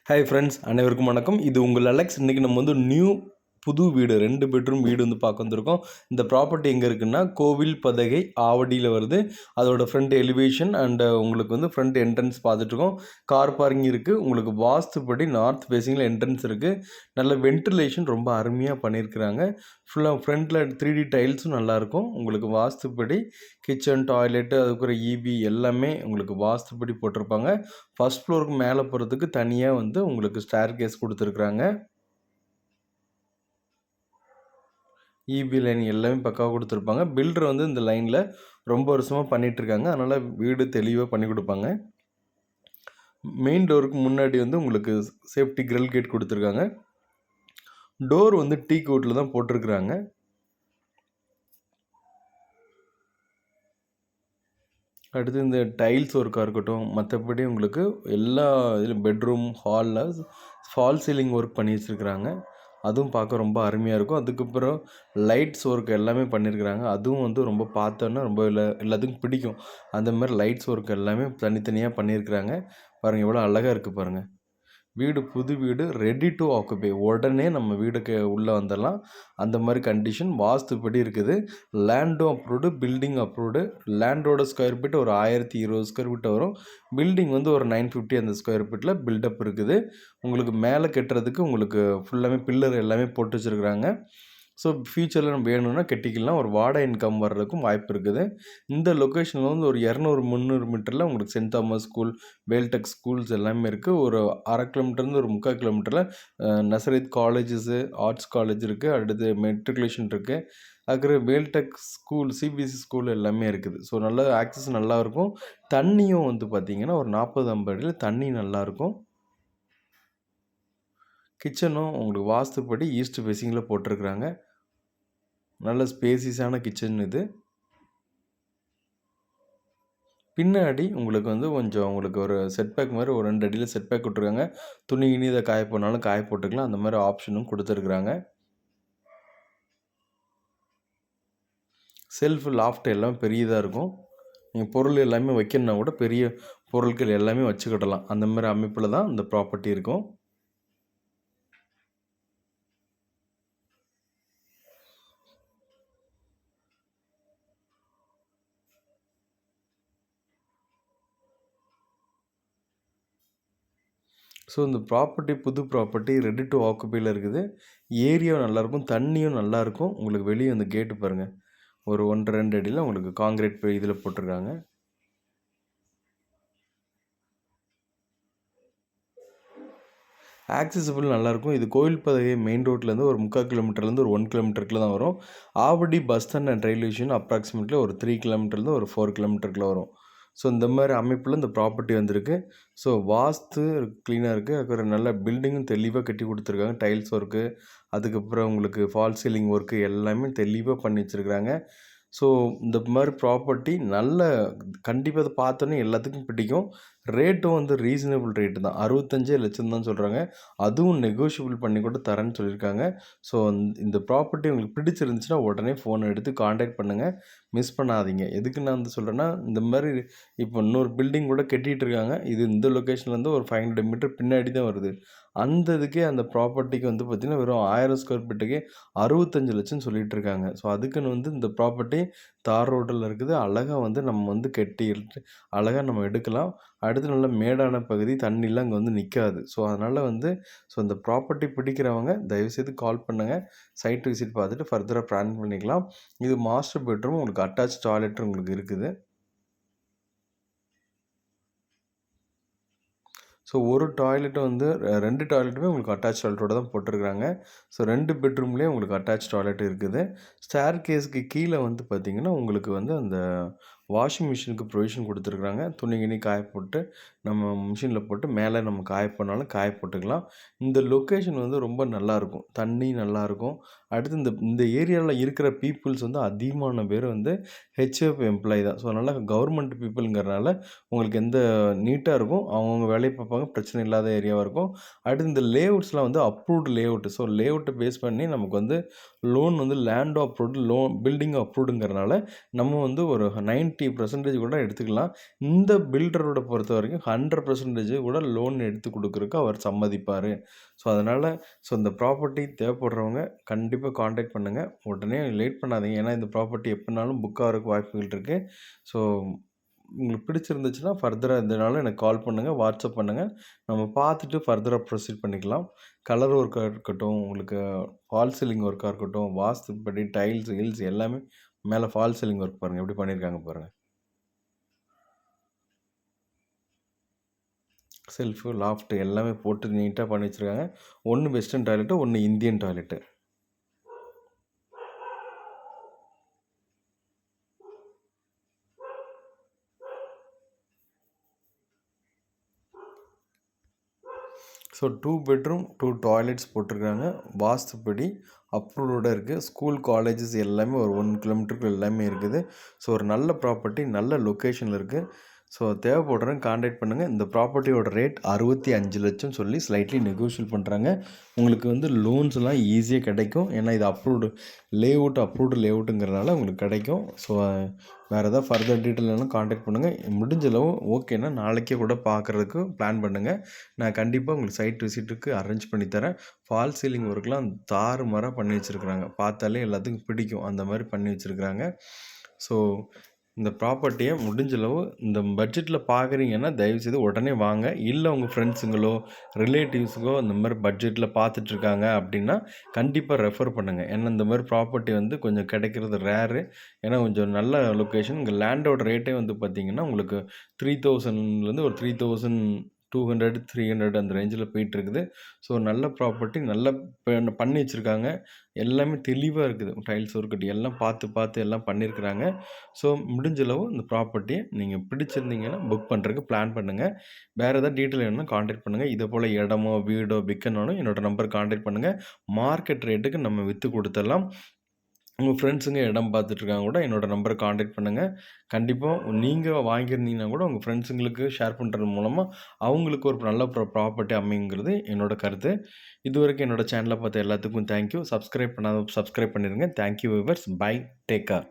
Hi friends, அனைவருக்கும் வணக்கம். இது உங்கள் அலெக்ஸ். இன்றைக்கி நம்ம வந்து புது வீடு 2 பெட்ரூம் வீடு வந்து பார்க்க வந்திருக்கோம். இந்த ப்ராப்பர்ட்டி எங்கே இருக்குன்னா, கோவில் பதகை ஆவடியில் வருது. அதோட ஃப்ரண்ட் எலிவேஷன் அண்ட் உங்களுக்கு வந்து ஃப்ரண்ட் என்ட்ரன்ஸ் பார்த்துட்ருக்கோம். கார் பார்க்கிங் இருக்குது. உங்களுக்கு வாஸ்துப்படி நார்த் ஃபேஸிங்கில் என்ட்ரன்ஸ் இருக்குது. நல்ல வென்டிலேஷன் ரொம்ப அருமையாக பண்ணியிருக்கிறாங்க. ஃபுல்லாக ஃப்ரண்ட்டில் 3D டைல்ஸும் நல்லாயிருக்கும். உங்களுக்கு வாஸ்துப்படி கிச்சன், டாய்லெட்டு, அதுக்கப்புறம் இபி எல்லாமே உங்களுக்கு வாஸ்துப்படி போட்டிருப்பாங்க. ஃபர்ஸ்ட் ஃப்ளோருக்கு மேலே போகிறதுக்கு தனியாக வந்து உங்களுக்கு ஸ்டேர் கேஸ் கொடுத்துருக்குறாங்க. இபி லைன் எல்லாமே பக்காவாக கொடுத்துருப்பாங்க. பில்டர் வந்து இந்த லைனில் ரொம்ப வருஷமாக பண்ணிகிட்ருக்காங்க. அதனால் வீடு தெளிவாக பண்ணி கொடுப்பாங்க. மெயின் டோருக்கு முன்னாடி வந்து உங்களுக்கு சேஃப்டி கிரில் கேட் கொடுத்துருக்காங்க. டோர் வந்து டீக் வுட்டில் தான் போட்டிருக்கிறாங்க. அடுத்து இந்த டைல்ஸ் ஒர்க்காக இருக்கட்டும், மற்றபடி உங்களுக்கு எல்லா இதிலும் பெட்ரூம், ஹாலில் ஃபால் சீலிங் ஒர்க் பண்ணி வச்சுருக்குறாங்க. அதுவும் பார்க்க ரொம்ப அருமையாக இருக்கும். அதுக்கப்புறம் லைட்ஸ் ஒர்க் எல்லாமே பண்ணியிருக்கிறாங்க. அதுவும் வந்து ரொம்ப பார்த்தோன்னா ரொம்ப எல்லாத்துக்கும் பிடிக்கும். அந்த மாதிரி லைட்ஸ் ஒர்க் எல்லாமே தனித்தனியாக பண்ணியிருக்கிறாங்க. பாருங்கள் எவ்வளோ அழகாக இருக்குது பாருங்கள். வீடு புது வீடு, ரெடி டு ஆக்குபை. உடனே நம்ம வீடுக்கு உள்ளே வந்துடலாம். அந்த மாதிரி கண்டிஷன் வாஸ்துப்படி இருக்குது. லேண்டும் அப்ரூவ்டு, பில்டிங் அப்ரூவ்டு. லேண்டோட ஸ்கொயர் ஃபீட் ஒரு 1020 ஸ்கொயர் ஃபீட் வரும். பில்டிங் வந்து ஒரு 950 அந்த ஸ்கொயர் ஃபீட்டில் பில்டப் இருக்குது. உங்களுக்கு மேலே கட்டுறதுக்கு உங்களுக்கு ஃபுல்லாமே பில்லர் எல்லாமே போட்டு வச்சுருக்குறாங்க. ஸோ ஃப்யூச்சரில் நம்ம வேணும்னா கட்டிக்கலாம். ஒரு வாடகை இன்கம் வர்றதுக்கும் வாய்ப்பு இருக்குது. இந்த லொக்கேஷனில் வந்து ஒரு 200-300 மீட்டரில் உங்களுக்கு saint Thomas school, Veltech schools எல்லாமே இருக்குது. ஒரு 1/2 கிலோமீட்டர்லேருந்து ஒரு 3/4 கிலோமீட்டரில் நசரத் காலேஜஸ்ஸு, ஆர்ட்ஸ் காலேஜ் இருக்குது. அடுத்து மெட்ரிகுலேஷன் இருக்குது. அதுக்கு வேல்டெக் ஸ்கூல், சிபிஎஸ்சி ஸ்கூல் எல்லாமே இருக்குது. ஸோ நல்ல ஆக்சஸ் நல்லாயிருக்கும். தண்ணியும் வந்து பார்த்திங்கன்னா ஒரு 40-50 அடியில் தண்ணி நல்லாயிருக்கும். கிச்சனும் உங்களுக்கு வாஸ்துப்படி ஈஸ்ட் ஃபேஸிங்கில் போட்டிருக்கிறாங்க. நல்ல ஸ்பேசியஸான கிச்சன் இது. பின்னாடி உங்களுக்கு வந்து கொஞ்சம் உங்களுக்கு ஒரு செட்பேக் மாதிரி ஒரு 2 அடியில் செட்பேக் விட்ருக்காங்க. துணி கிணி இதை காய போனாலும் காய போட்டுக்கலாம். அந்த மாதிரி ஆப்ஷனும் கொடுத்துருக்குறாங்க. செல்ஃப் லாஃப்ட் எல்லாம் பெரியதாக இருக்கும். நீங்கள் பொருள் எல்லாமே வைக்கணுன்னா கூட பெரிய பொருட்கள் எல்லாமே வச்சுக்கிடலாம். அந்த மாதிரி அமைப்பில் தான் இந்த ப்ராப்பர்ட்டி இருக்கும். ஸோ இந்த ப்ராப்பர்ட்டி புது ப்ராப்பர்ட்டி ரெடி டு ஆக்குபையில் இருக்குது. ஏரியாவும் நல்லாயிருக்கும், தண்ணியும் நல்லாயிருக்கும். உங்களுக்கு வெளியே அந்த கேட்டு பாருங்கள், ஒரு 1-2 அடியில் உங்களுக்கு காங்கிரீட் இதில் போட்டிருக்காங்க. ஆக்சஸபிள் நல்லாயிருக்கும். இது கோவில் பதகை மெயின் ரோட்லேருந்து ஒரு 3/4 கிலோமீட்டர்லேருந்து ஒரு 1 கிலோமீட்டருக்குள்ள தான் வரும். Avadi bus stand and railway station approximately ஒரு 3 கிலோமீட்டர்லேருந்து ஒரு 4 கிலோமீட்டருக்குள்ள வரும். ஸோ இந்த மாதிரி அமைப்பில் இந்த ப்ராப்பர்ட்டி வந்திருக்கு. ஸோ வாஸ்து க்ளீனாக இருக்குது. அதுக்கப்புறம் நல்ல பில்டிங்கும் தெளிவாக கட்டி கொடுத்துருக்காங்க. டைல்ஸ் ஒர்க்கு, அதுக்கப்புறம் உங்களுக்கு ஃபால் சீலிங் ஒர்க்கு எல்லாமே தெளிவாக பண்ணி வச்சுருக்குறாங்க. ஸோ இந்த மாதிரி ப்ராப்பர்ட்டி நல்ல கண்டிப்பாக அதை பார்த்தோன்னே எல்லாத்துக்கும் பிடிக்கும். ரேட்டும் வந்து ரீசனபிள் ரேட்டு தான். 65 லட்சம் தான் சொல்கிறாங்க. அதுவும் நெகோஷியபிள் பண்ணி கூட தரேன்னு சொல்லியிருக்காங்க. ஸோ இந்த ப்ராப்பர்ட்டி உங்களுக்கு பிடிச்சிருந்துச்சுன்னா உடனே ஃபோன் எடுத்து காண்டாக்ட் பண்ணுங்கள். மிஸ் பண்ணாதீங்க. எதுக்கு நான் வந்து சொல்கிறேன்னா, இந்த மாதிரி இப்போ இன்னொரு பில்டிங் கூட கட்டிகிட்டு இருக்காங்க. இது இந்த லொக்கேஷன்லேருந்து ஒரு 500 மீட்டர் பின்னாடி தான் வருது. அந்த இதுக்கே அந்த ப்ராப்பர்ட்டிக்கு வந்து பார்த்திங்கன்னா வெறும் 1000 ஸ்கொயர் ஃபீட்டுக்கே 65 லட்சம் சொல்லிகிட்டு இருக்காங்க. ஸோ அதுக்குன்னு வந்து இந்த ப்ராப்பர்ட்டி தார் ரோட்டில் இருக்குது. அழகாக வந்து நம்ம வந்து கட்டி அழகாக நம்ம எடுக்கலாம். அடுத்து நல்ல மேடான பகுதி, தண்ணிலாம் அங்கே வந்து நிற்காது. ஸோ அதனால் வந்து இந்த ப்ராப்பர்ட்டி பிடிக்கிறவங்க தயவுசெய்து கால் பண்ணுங்கள். சைட் விசிட் பார்த்துட்டு ஃபர்தராக பிளான் பண்ணிக்கலாம். இது மாஸ்டர் பெட்ரூம், உங்களுக்கு அட்டாச் டாய்லெட் உங்களுக்கு இருக்குது. ஸோ ஒரு டாய்லெட்டு வந்து 2 டாய்லெட்டுமே உங்களுக்கு அட்டாச் டாய்லெட்டோட தான் போட்டிருக்காங்க. ஸோ 2 பெட்ரூம்லேயே உங்களுக்கு அட்டாச் டாய்லெட் இருக்குது. ஸ்டேர் கேஸ்க்கு கீழே வந்து பார்த்திங்கன்னா உங்களுக்கு வந்து அந்த வாஷிங் மிஷினுக்கு ப்ரொவிஷன் கொடுத்துருக்குறாங்க. துணி கிணி காய போட்டு நம்ம மிஷினில் போட்டு மேலே நம்ம காய போனாலும் காய போட்டுக்கலாம். இந்த லொக்கேஷன் வந்து ரொம்ப நல்லாயிருக்கும். தண்ணி நல்லாயிருக்கும். அடுத்து இந்த இந்த ஏரியாவில் இருக்கிற பீப்புள்ஸ் வந்து அதிகமான பேர் வந்து ஹெச்எஃப் எம்ப்ளாயி தான். ஸோ அதனால் கவர்மெண்ட் பீப்புளுங்கிறனால உங்களுக்கு எந்த நீட்டாக இருக்கும். அவங்கவுங்க வேலையை பார்ப்பாங்க. பிரச்சனை இல்லாத ஏரியாவாக இருக்கும். அடுத்து இந்த லேஅவுட்ஸ்லாம் வந்து அப்ரூவ்டு லேஅவுட்டு. ஸோ லேஅவுட்டை பேஸ் பண்ணி நமக்கு வந்து லோன் வந்து லேண்டும் அப்ரூவ்டு, பில்டிங் அப்ரூவ்டுங்கிறனால நம்ம வந்து ஒரு 9 90% கூட எடுத்துக்கலாம். இந்த பில்டரோட பொறுத்தவரைக்கும் 100% கூட லோன் எடுத்து குடுக்குறதுக்கு அவர் சம்மதிப்பாரு. ஸோ, அதனால இந்த ப்ராப்பர்ட்டி தேவைப்படுறவங்க கண்டிப்பா கான்டாக்ட் பண்ணுங்க. உடனே லேட் பண்ணாதீங்க. ஏன்னா, இந்த ப்ராப்பர்ட்டி எப்பனாலும் புக் ஆகுறதுக்கு வாய்ப்புகள் இருக்கு. ஸோ, உங்களுக்கு பிடிச்சிருந்துச்சுன்னா ஃபர்தரா எதுனாலும் எனக்கு கால் பண்ணுங்க, வாட்ஸ்அப் பண்ணுங்க. நம்ம பார்த்துட்டு ஃபர்தரா ப்ரொசீட் பண்ணிக்கலாம். கலர் ஒர்க்கா இருக்கட்டும், உங்களுக்கு ஃபால் சீலிங் ஒர்க்கா இருக்கட்டும், வாஸ்துப்படி டைல்ஸ், கில்ஸ் எல்லாமே மேல ஃபால் சீலிங் ஒர்க் பாருங்க. எப்படி பண்ணியிருக்காங்க பாருங்க. செல்ஃபு, லாஃப்ட் எல்லாமே போட்டு நீட்டா பண்ணி வச்சிருக்காங்க. ஒண்ணு வெஸ்டர்ன் டாய்லெட்டு, ஒண்ணு Indian toilet. So 2 bedroom, 2 toilets போட்டிருக்காங்க. வாஸ்துப்படி அப்ரூவ்டோட இருக்குது. ஸ்கூல், காலேஜஸ் எல்லாமே ஒரு 1 கிலோமீட்டருக்கு எல்லாமே இருக்குது. ஸோ ஒரு நல்ல ப்ராப்பர்ட்டி, நல்ல லொக்கேஷனில் இருக்குது. ஸோ தேவைப்படுறவங்க கான்டாக்ட் பண்ணுங்கள். இந்த ப்ராப்பர்ட்டியோட ரேட் 65,00,000 சொல்லி ஸ்லைட்லி நெகோஷியேட் பண்ணுறாங்க. உங்களுக்கு வந்து லோன்ஸ்லாம் ஈஸியாக கிடைக்கும். ஏன்னா இது அப்ரூவ்டு லேஅவுட்டுங்கிறனால உங்களுக்கு கிடைக்கும். ஸோ வேறு ஏதாவது ஃபர்தர் டீட்டெயில் வேணாலும் கான்டாக்ட் பண்ணுங்கள். முடிஞ்ச அளவு ஓகேன்னா நாளைக்கே கூட பார்க்குறதுக்கு பிளான் பண்ணுங்கள். நான் கண்டிப்பாக உங்களுக்கு சைட் விசிட்டுக்கு அரேஞ்ச் பண்ணி தரேன். ஃபால் சீலிங் ஒர்க்லாம் தாறுமாறாக பண்ணி வச்சுருக்குறாங்க. பார்த்தாலே எல்லாத்துக்கும் பிடிக்கும். அந்த மாதிரி பண்ணி வச்சுருக்குறாங்க. ஸோ இந்த ப்ராப்பர்ட்டியை முடிஞ்ச அளவு இந்த பட்ஜெட்டில் பார்க்குறீங்கன்னா தயவுசெய்து உடனே வாங்க. இல்லை உங்கள் ஃப்ரெண்ட்ஸுங்களோ, ரிலேட்டிவ்ஸுக்கோ இந்த மாதிரி பட்ஜெட்டில் பார்த்துட்ருக்காங்க அப்படின்னா கண்டிப்பாக ரெஃபர் பண்ணுங்கள். ஏன்னா இந்த மாதிரி ப்ராப்பர்ட்டி வந்து கொஞ்சம் கிடைக்கிறது ரேரு. ஏன்னா கொஞ்சம் நல்ல லொக்கேஷன். இங்கே லேண்டோட ரேட்டே வந்து பார்த்திங்கன்னா உங்களுக்கு 3000லேருந்து ஒரு 3200, 300 அந்த ரேஞ்சில் போயிட்டுருக்குது. ஸோ நல்ல ப்ராப்பர்ட்டி, நல்ல பண்ணி வச்சுருக்காங்க. எல்லாமே தெளிவாக இருக்குது. டைல்ஸ் ஒர்க் எல்லாம் பார்த்து எல்லாம் பண்ணியிருக்கிறாங்க. ஸோ முடிஞ்ச அளவு இந்த ப்ராப்பர்ட்டியை நீங்கள் பிடிச்சிருந்தீங்கன்னா புக் பண்ணுறதுக்கு பிளான் பண்ணுங்கள். வேறு ஏதாவது டீட்டெயில் வேணும்னா கான்டாக்ட் பண்ணுங்கள். இதே போல் இடமோ, வீடோ விற்கணும்னாலும் என்னோட நம்பர் கான்டாக்ட் பண்ணுங்கள். மார்க்கெட் ரேட்டுக்கு நம்ம விற்று கொடுத்துடலாம். உங்கள் ஃப்ரெண்ட்ஸுங்க இடம் பார்த்துட்ருக்காங்க கூட என்னோட நம்பரை கான்டாக்ட் பண்ணுங்கள். கண்டிப்பாக நீங்கள் வாங்கியிருந்தீங்கன்னா கூட உங்கள் ஃப்ரெண்ட்ஸுங்களுக்கு ஷேர் பண்ணுறது மூலமாக அவங்களுக்கு ஒரு நல்ல ப்ராப்பர்ட்டி அமையுங்கிறது என்னோட கருத்து. இதுவரைக்கும் என்னோட சேனலை பார்த்த எல்லாத்துக்கும் தேங்க்யூ. சப்ஸ்கிரைப் பண்ணாத சப்ஸ்கிரைப் பண்ணிடுங்க. Thank you viewers. Bye. Take care.